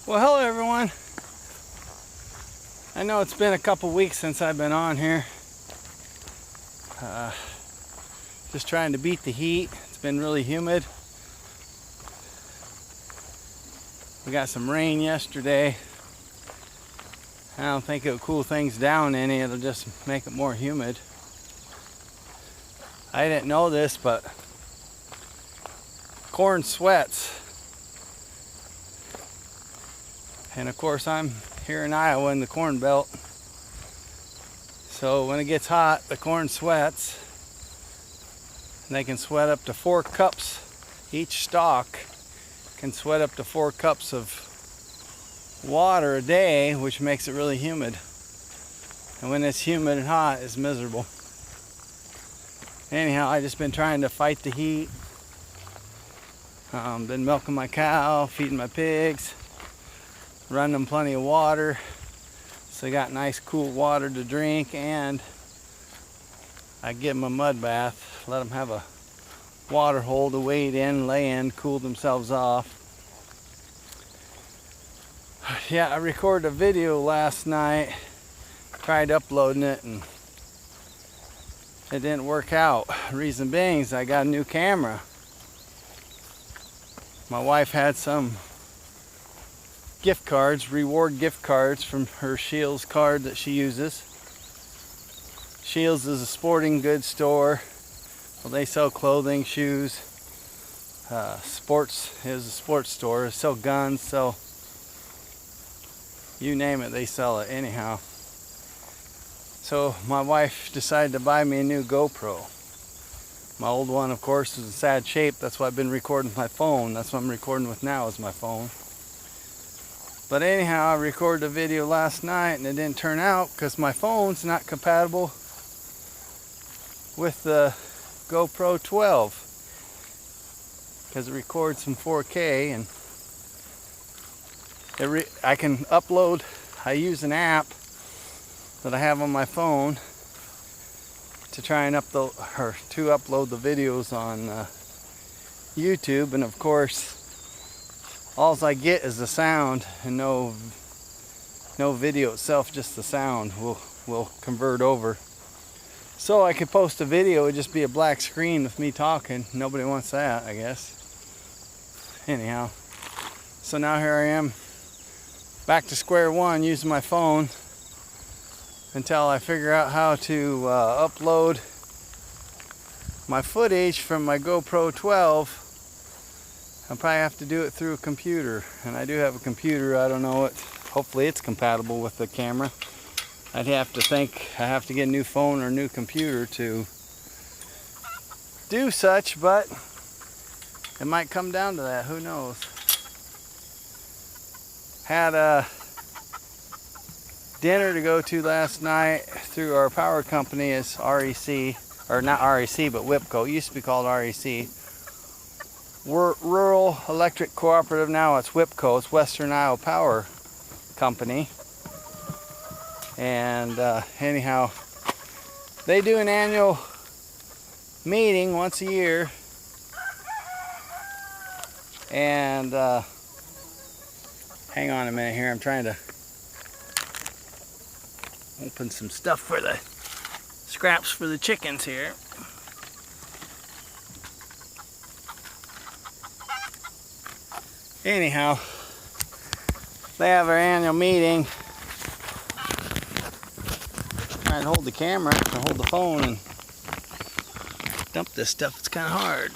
Well, hello everyone. I know it's been a couple weeks since I've been on here. Just trying to beat the heat. It's been really humid. We got some rain yesterday. I don't think it'll cool things down any. It'll just make it more humid. I didn't know this, but corn sweats. And of course I'm here in Iowa in the corn belt. So when it gets hot, the corn sweats. And they can sweat up to 4 cups. Each stalk can sweat up to 4 cups of water a day, which makes it really humid. And when it's humid and hot, it's miserable. Anyhow, I just been trying to fight the heat. Been milking my cow, feeding my pigs, running them plenty of water, so they got nice cool water to drink, and I give them a mud bath, let them have a water hole to wade in, lay in, cool themselves off. Yeah, I recorded a video last night, tried uploading it, and it didn't work out. Reason being is I got a new camera. My wife had some gift cards, reward gift cards from her Shields card that she uses. Shields is a sporting goods store. Well, they sell clothing, shoes, sports is a sports store. They sell guns, sell you name it, they sell it anyhow. So my wife decided to buy me a new GoPro. My old one, of course, is in sad shape. That's why I've been recording with my phone. That's what I'm recording with now, is my phone. But anyhow, I recorded a video last night and it didn't turn out because my phone's not compatible with the GoPro 12, because it records in 4K, and I can upload. I use an app that I have on my phone to try and upload the videos on YouTube, and of course all I get is the sound and no video itself, just the sound will convert over. So I could post a video, it would just be a black screen with me talking. Nobody wants that, I guess. Anyhow, so now here I am, back to square one, using my phone until I figure out how to upload my footage from my GoPro 12. I'll probably have to do it through a computer, and I do have a computer. I don't know it. Hopefully it's compatible with the camera. I'd have to think I have to get a new phone or a new computer to do such, but it might come down to that. Who knows? Had a dinner to go to last night through our power company. Is REC, or not REC, but WIPCO. It used to be called REC. Rural Electric Cooperative. Now it's WIPCO. It's Western Iowa Power Company. And anyhow, they do an annual meeting once a year, and hang on a minute here, I'm trying to open some stuff for the scraps for the chickens here. Anyhow, they have their annual meeting. Try and hold the camera and hold the phone and dump this stuff. It's kind of hard.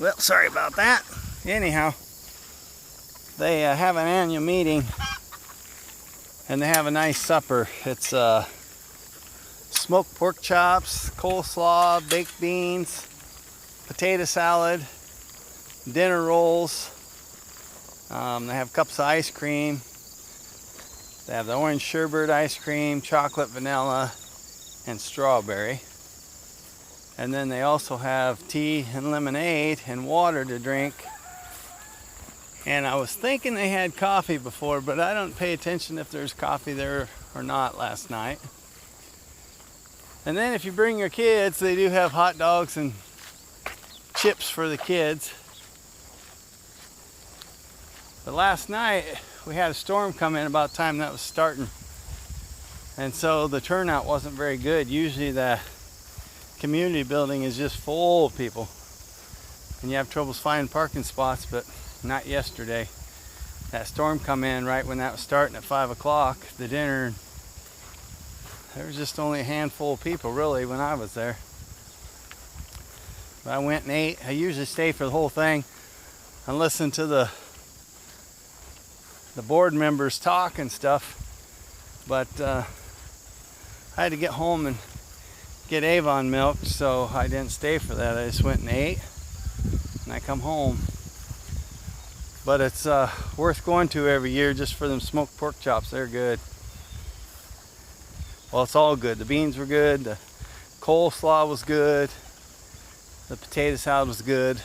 Well, sorry about that. Anyhow, they have an annual meeting and they have a nice supper. It's smoked pork chops, coleslaw, baked beans, potato salad, dinner rolls. They have cups of ice cream. They have the orange sherbet ice cream, chocolate, vanilla, and strawberry. And then they also have tea and lemonade and water to drink. And I was thinking they had coffee before, but I don't pay attention if there's coffee there or not last night. And then if you bring your kids, they do have hot dogs and chips for the kids. But last night we had a storm come in about the time that was starting, and so the turnout wasn't very good. Usually the community building is just full of people and you have troubles finding parking spots, but not yesterday. That storm come in right when that was starting at 5 o'clock, the dinner. There was just only a handful of people really when I was there. But I went and ate. I usually stay for the whole thing and listen to the board members talk and stuff. But I had to get home and get Avon milked, so I didn't stay for that. I just went and ate and I come home. But it's worth going to every year just for them smoked pork chops. They're good. Well, it's all good. The beans were good. The coleslaw was good. The potato salad was good.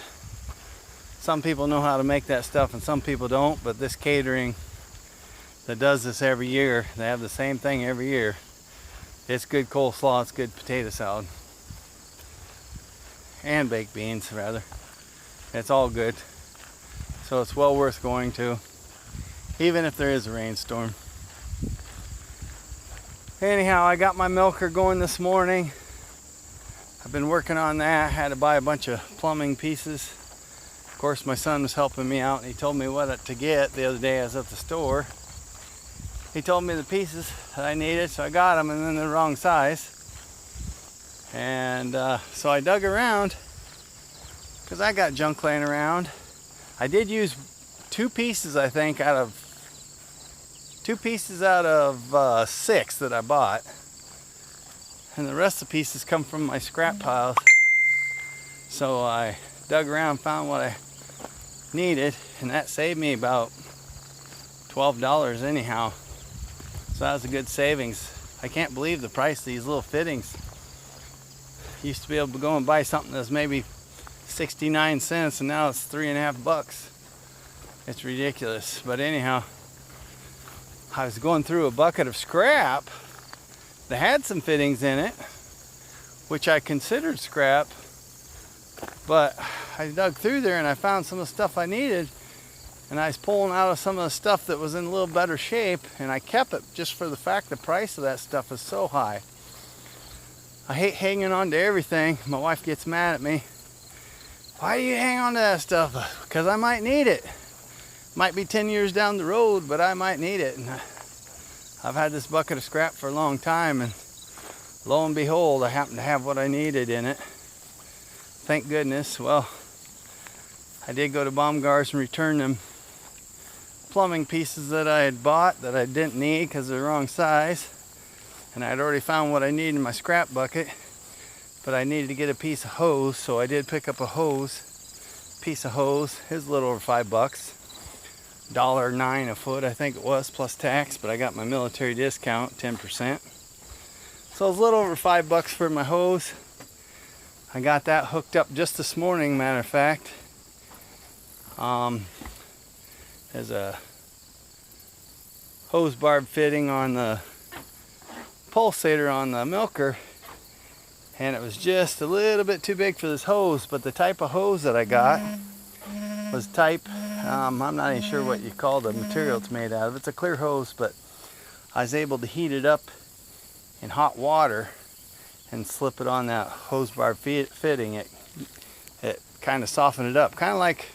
Some people know how to make that stuff and some people don't, but this catering that does this every year, they have the same thing every year. It's good coleslaw, it's good potato salad. And baked beans, rather. It's all good. So it's well worth going to, even if there is a rainstorm. Anyhow, I got my milker going this morning. I've been working on that. Had to buy a bunch of plumbing pieces. Of course, my son was helping me out and he told me what to get the other day. I was at the store. He told me the pieces that I needed, so I got them, and then they're the wrong size. And so I dug around because I got junk laying around. I did use two pieces, I think, out of 6 that I bought. And the rest of the pieces come from my scrap piles. So I dug around, found what I needed, and that saved me about $12 anyhow. So that was a good savings. I can't believe the price of these little fittings. Used to be able to go and buy something that's maybe 69 cents and now it's $3.50. It's ridiculous. But anyhow, I was going through a bucket of scrap that had some fittings in it, which I considered scrap, but I dug through there and I found some of the stuff I needed, and I was pulling out of some of the stuff that was in a little better shape, and I kept it just for the fact the price of that stuff is so high. I hate hanging on to everything. My wife gets mad at me. Why do you hang on to that stuff? Because I might need it. Might be 10 years down the road, but I might need it. And I've had this bucket of scrap for a long time, and lo and behold, I happen to have what I needed in it. Thank goodness. Well, I did go to Baumgart's and return them plumbing pieces that I had bought that I didn't need because they're the wrong size. And I had already found what I needed in my scrap bucket, but I needed to get a piece of hose, so I did pick up a piece of hose. It was a little over $5, $1.09 a foot I think it was, plus tax, but I got my military discount, 10%. So it was a little over $5 for my hose. I got that hooked up just this morning, matter of fact. There's a hose barb fitting on the pulsator on the milker, and it was just a little bit too big for this hose, but the type of hose that I got was type, I'm not even sure what you call the material it's made out of. It's a clear hose, but I was able to heat it up in hot water and slip it on that hose barb fitting. It kind of softened it up, kind of like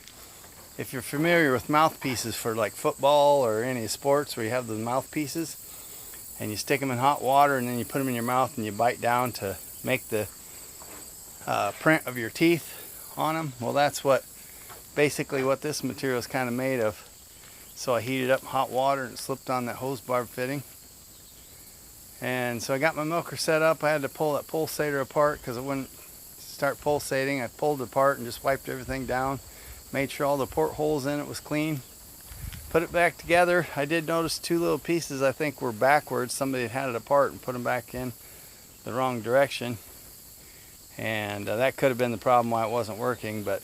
if you're familiar with mouthpieces for like football or any sports where you have the mouthpieces and you stick them in hot water and then you put them in your mouth and you bite down to make the print of your teeth on them. Well, that's basically what this material is kind of made of. So I heated up hot water and slipped on that hose barb fitting. And so I got my milker set up. I had to pull that pulsator apart because it wouldn't start pulsating. I pulled it apart and just wiped everything down. Made sure all the portholes in it was clean. Put it back together. I did notice 2 little pieces I think were backwards. Somebody had it apart and put them back in the wrong direction. And that could have been the problem why it wasn't working, but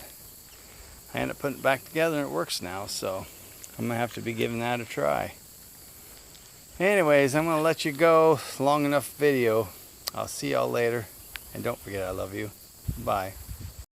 I ended up putting it back together and it works now. So I'm going to have to be giving that a try. Anyways, I'm going to let you go. Long enough video. I'll see y'all later. And don't forget I love you. Bye.